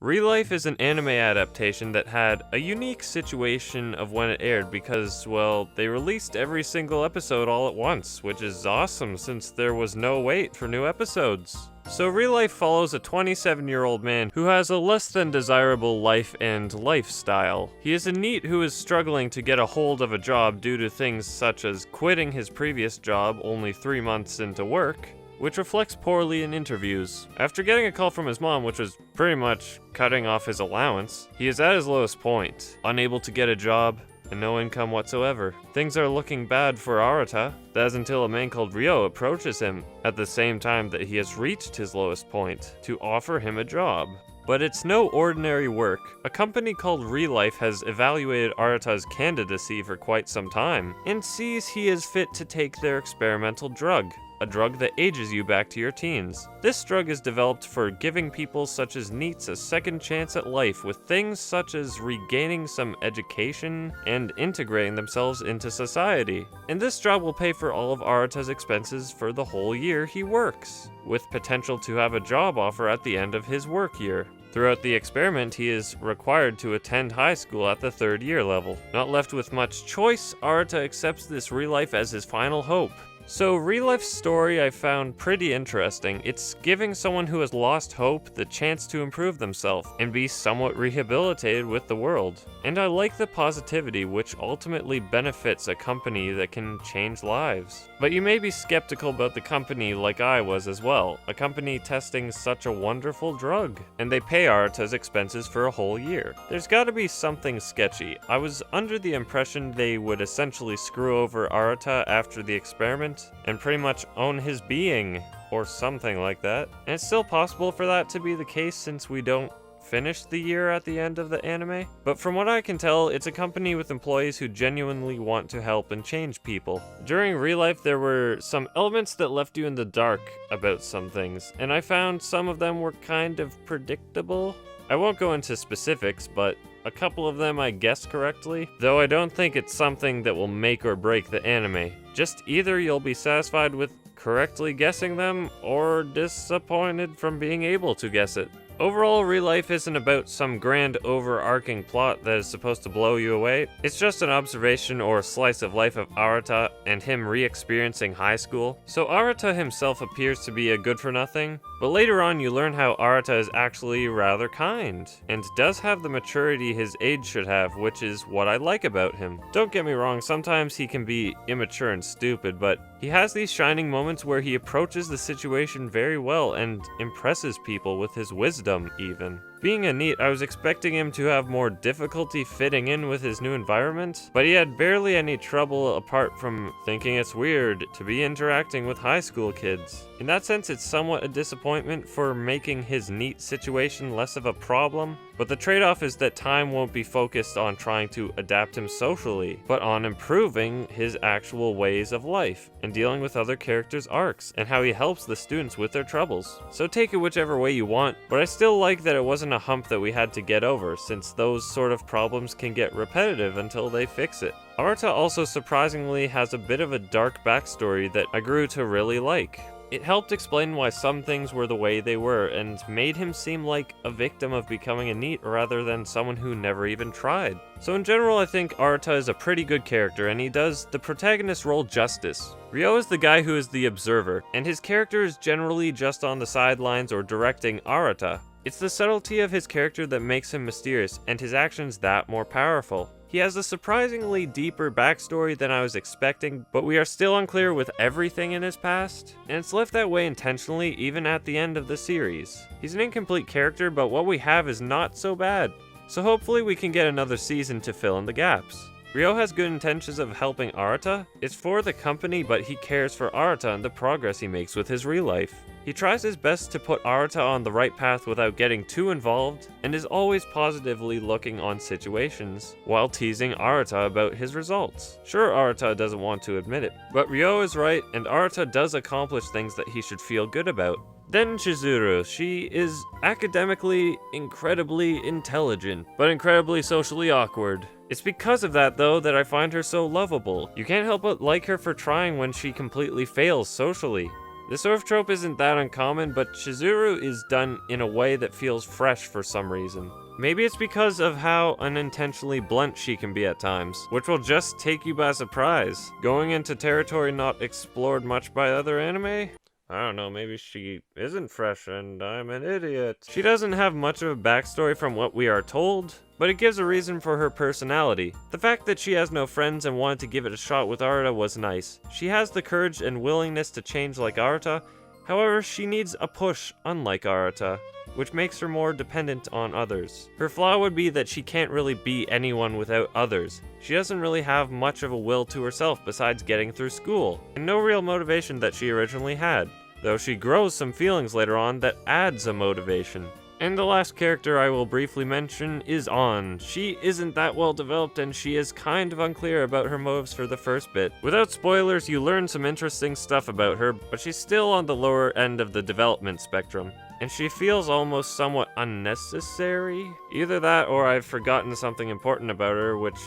ReLIFE is an anime adaptation that had a unique situation of when it aired because, well, they released every single episode all at once, which is awesome since there was no wait for new episodes. So ReLIFE follows a 27-year-old man who has a less than desirable life and lifestyle. He is a NEET who is struggling to get a hold of a job due to things such as quitting his previous job only 3 months into work, which reflects poorly in interviews. After getting a call from his mom, which was pretty much cutting off his allowance, he is at his lowest point, unable to get a job, and no income whatsoever. Things are looking bad for Arata. That is until a man called Ryo approaches him at the same time that he has reached his lowest point to offer him a job. But it's no ordinary work. A company called ReLIFE has evaluated Arata's candidacy for quite some time and sees he is fit to take their experimental drug. A drug that ages you back to your teens. This drug is developed for giving people such as NEETs a second chance at life with things such as regaining some education and integrating themselves into society. And this drug will pay for all of Arata's expenses for the whole year he works, with potential to have a job offer at the end of his work year. Throughout the experiment, he is required to attend high school at the 3rd year level. Not left with much choice, Arata accepts this ReLIFE as his final hope. So ReLIFE's story I found pretty interesting. It's giving someone who has lost hope the chance to improve themselves and be somewhat rehabilitated with the world. And I like the positivity which ultimately benefits a company that can change lives. But you may be skeptical about the company like I was as well, a company testing such a wonderful drug. And they pay Arata's expenses for a whole year. There's gotta be something sketchy. I was under the impression they would essentially screw over Arata after the experiment and pretty much own his being, or something like that. And it's still possible for that to be the case since we don't finish the year at the end of the anime. But from what I can tell, it's a company with employees who genuinely want to help and change people. During ReLIFE, there were some elements that left you in the dark about some things, and I found some of them were kind of predictable. I won't go into specifics, but a couple of them I guessed correctly, though I don't think it's something that will make or break the anime. Just either you'll be satisfied with correctly guessing them, or disappointed from being able to guess it. Overall, ReLIFE isn't about some grand overarching plot that is supposed to blow you away. It's just an observation or slice of life of Arata and him re-experiencing high school. So Arata himself appears to be a good-for-nothing, but later on you learn how Arata is actually rather kind, and does have the maturity his age should have, which is what I like about him. Don't get me wrong, sometimes he can be immature and stupid, but he has these shining moments where he approaches the situation very well and impresses people with his wisdom even. Being a NEET, I was expecting him to have more difficulty fitting in with his new environment, but he had barely any trouble apart from thinking it's weird to be interacting with high school kids. In that sense, it's somewhat a disappointment for making his NEET situation less of a problem, but the trade-off is that time won't be focused on trying to adapt him socially, but on improving his actual ways of life, and dealing with other characters' arcs, and how he helps the students with their troubles. So take it whichever way you want, but I still like that it wasn't a hump that we had to get over, since those sort of problems can get repetitive until they fix it. Arata also surprisingly has a bit of a dark backstory that I grew to really like. It helped explain why some things were the way they were, and made him seem like a victim of becoming a NEET rather than someone who never even tried. So in general, I think Arata is a pretty good character, and he does the protagonist role justice. Ryo is the guy who is the observer, and his character is generally just on the sidelines or directing Arata. It's the subtlety of his character that makes him mysterious, and his actions that more powerful. He has a surprisingly deeper backstory than I was expecting, but we are still unclear with everything in his past, and it's left that way intentionally even at the end of the series. He's an incomplete character, but what we have is not so bad. So hopefully we can get another season to fill in the gaps. Ryo has good intentions of helping Arata. It's for the company, but he cares for Arata and the progress he makes with his ReLIFE. He tries his best to put Arata on the right path without getting too involved, and is always positively looking on situations, while teasing Arata about his results. Sure, Arata doesn't want to admit it, but Ryo is right, and Arata does accomplish things that he should feel good about. Then Chizuru, she is academically incredibly intelligent, but incredibly socially awkward. It's because of that, though, that I find her so lovable. You can't help but like her for trying when she completely fails socially. The sort of trope isn't that uncommon, but Chizuru is done in a way that feels fresh for some reason. Maybe it's because of how unintentionally blunt she can be at times, which will just take you by surprise, going into territory not explored much by other anime? I don't know, maybe she isn't fresh and I'm an idiot. She doesn't have much of a backstory from what we are told, but it gives a reason for her personality. The fact that she has no friends and wanted to give it a shot with Arata was nice. She has the courage and willingness to change like Arata, however, she needs a push unlike Arata, which makes her more dependent on others. Her flaw would be that she can't really be anyone without others. She doesn't really have much of a will to herself besides getting through school, and no real motivation that she originally had, though she grows some feelings later on that adds a motivation. And the last character I will briefly mention is An. She isn't that well developed and she is kind of unclear about her motives for the first bit. Without spoilers, you learn some interesting stuff about her, but she's still on the lower end of the development spectrum. And she feels almost somewhat unnecessary. Either that or I've forgotten something important about her, which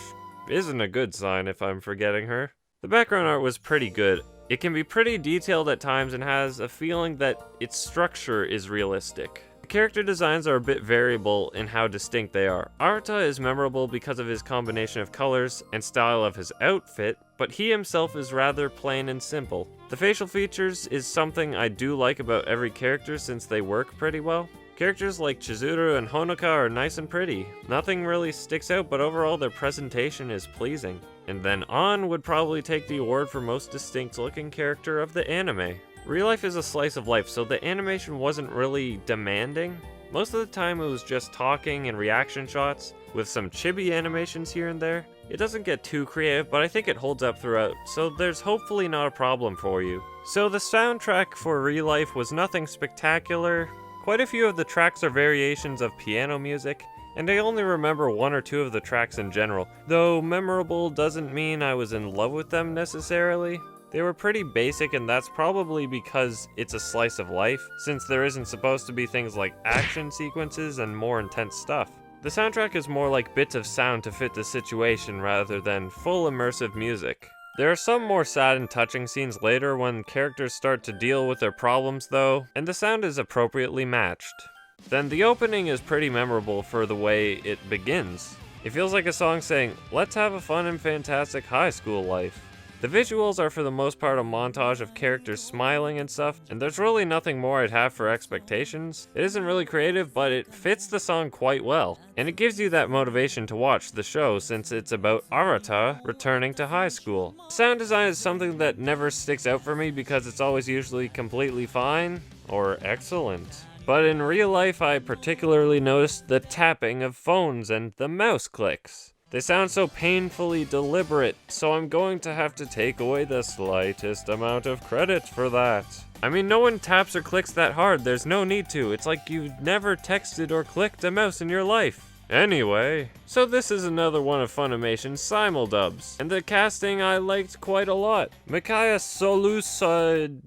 isn't a good sign if I'm forgetting her. The background art was pretty good. It can be pretty detailed at times and has a feeling that its structure is realistic. The character designs are a bit variable in how distinct they are. Arata is memorable because of his combination of colors and style of his outfit, but he himself is rather plain and simple. The facial features is something I do like about every character since they work pretty well. Characters like Chizuru and Honoka are nice and pretty. Nothing really sticks out, but overall their presentation is pleasing. And then An would probably take the award for most distinct looking character of the anime. ReLIFE is a slice of life, so the animation wasn't really demanding. Most of the time it was just talking and reaction shots, with some chibi animations here and there. It doesn't get too creative, but I think it holds up throughout, so there's hopefully not a problem for you. So the soundtrack for ReLIFE was nothing spectacular. Quite a few of the tracks are variations of piano music, and I only remember one or two of the tracks in general, though memorable doesn't mean I was in love with them necessarily. They were pretty basic, and that's probably because it's a slice of life, since there isn't supposed to be things like action sequences and more intense stuff. The soundtrack is more like bits of sound to fit the situation rather than full immersive music. There are some more sad and touching scenes later when characters start to deal with their problems though, and the sound is appropriately matched. Then the opening is pretty memorable for the way it begins. It feels like a song saying, "Let's have a fun and fantastic high school life." The visuals are for the most part a montage of characters smiling and stuff, and there's really nothing more I'd have for expectations. It isn't really creative, but it fits the song quite well. And it gives you that motivation to watch the show since it's about Arata returning to high school. Sound design is something that never sticks out for me because it's always usually completely fine or excellent. But in ReLIFE, I particularly noticed the tapping of phones and the mouse clicks. They sound so painfully deliberate, so I'm going to have to take away the slightest amount of credit for that. I mean, no one taps or clicks that hard, there's no need to. It's like you've never texted or clicked a mouse in your life. Anyway, so this is another one of Funimation's simuldubs, and the casting I liked quite a lot. Mikaya Solusa,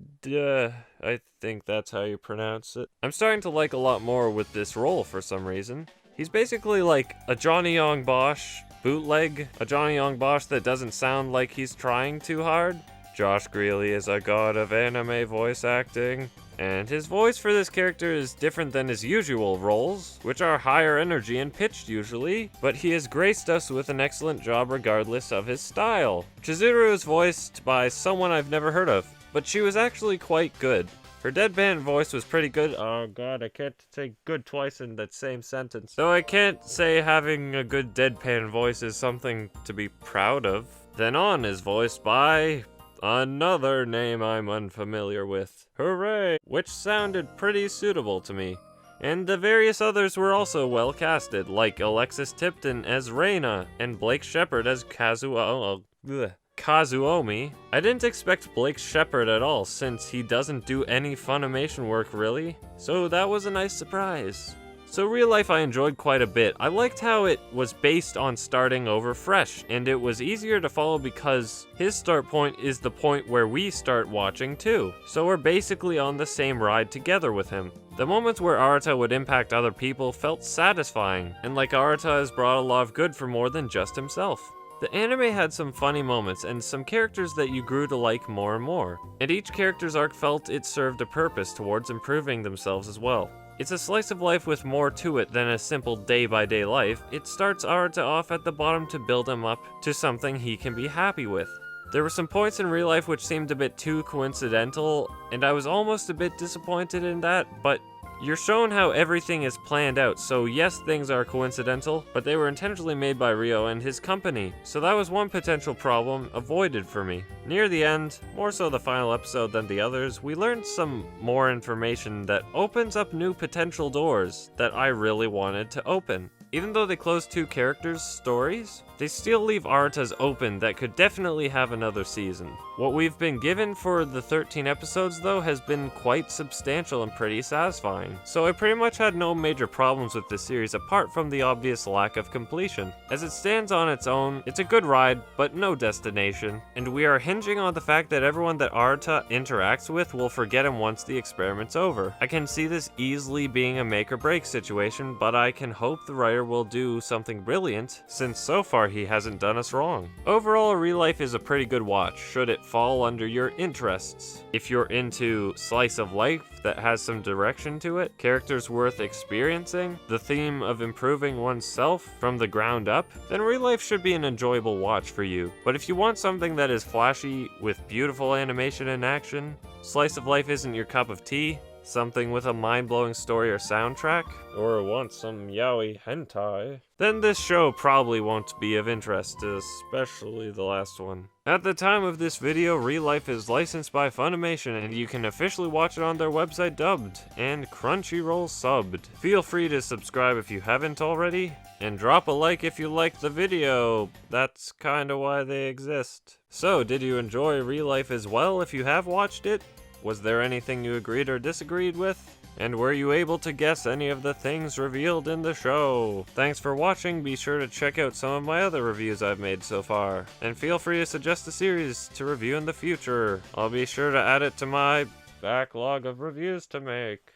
I think that's how you pronounce it. I'm starting to like a lot more with this role for some reason. He's basically like a Johnny Young Bosch bootleg, a Johnny Young Bosch that doesn't sound like he's trying too hard. Josh Greeley is a god of anime voice acting, and his voice for this character is different than his usual roles, which are higher energy and pitched usually, but he has graced us with an excellent job regardless of his style. Chizuru is voiced by someone I've never heard of, but she was actually quite good. Her deadpan voice was pretty good. Oh god, I can't say good twice in that same sentence. Though I can't say having a good deadpan voice is something to be proud of. Then An is voiced by another name I'm unfamiliar with. Hooray! Which sounded pretty suitable to me. And the various others were also well casted, like Alexis Tipton as Reina and Blake Shepard as Kazuomi. I didn't expect Blake Shepard at all since he doesn't do any Funimation work really, so that was a nice surprise. So ReLIFE I enjoyed quite a bit. I liked how it was based on starting over fresh, and it was easier to follow because his start point is the point where we start watching too, so we're basically on the same ride together with him. The moments where Arata would impact other people felt satisfying, and like Arata has brought a lot of good for more than just himself. The anime had some funny moments and some characters that you grew to like more and more, and each character's arc felt it served a purpose towards improving themselves as well. It's a slice of life with more to it than a simple day-by-day life. It starts Arata off at the bottom to build him up to something he can be happy with. There were some points in ReLIFE which seemed a bit too coincidental, and I was almost a bit disappointed in that, but you're shown how everything is planned out, so yes, things are coincidental, but they were intentionally made by Ryo and his company, so that was one potential problem avoided for me. Near the end, more so the final episode than the others, we learned some more information that opens up new potential doors that I really wanted to open. Even though they close two characters' stories, they still leave Arata's open that could definitely have another season. What we've been given for the 13 episodes though has been quite substantial and pretty satisfying. So I pretty much had no major problems with this series apart from the obvious lack of completion. As it stands on its own, it's a good ride, but no destination. And we are hinging on the fact that everyone that Arata interacts with will forget him once the experiment's over. I can see this easily being a make or break situation, but I can hope the writer will do something brilliant, since so far he hasn't done us wrong. Overall, ReLIFE is a pretty good watch, should it fall under your interests. If you're into slice of life that has some direction to it, characters worth experiencing, the theme of improving oneself from the ground up, then ReLIFE should be an enjoyable watch for you. But if you want something that is flashy with beautiful animation and action, slice of life isn't your cup of tea, something with a mind-blowing story or soundtrack, or want some yaoi hentai, then this show probably won't be of interest, especially the last one. At the time of this video, ReLIFE is licensed by Funimation, and you can officially watch it on their website dubbed and Crunchyroll subbed. Feel free to subscribe if you haven't already, and drop a like if you liked the video. That's kinda why they exist. So, did you enjoy ReLIFE as well if you have watched it? Was there anything you agreed or disagreed with? And were you able to guess any of the things revealed in the show? Thanks for watching, be sure to check out some of my other reviews I've made so far. And feel free to suggest a series to review in the future. I'll be sure to add it to my backlog of reviews to make.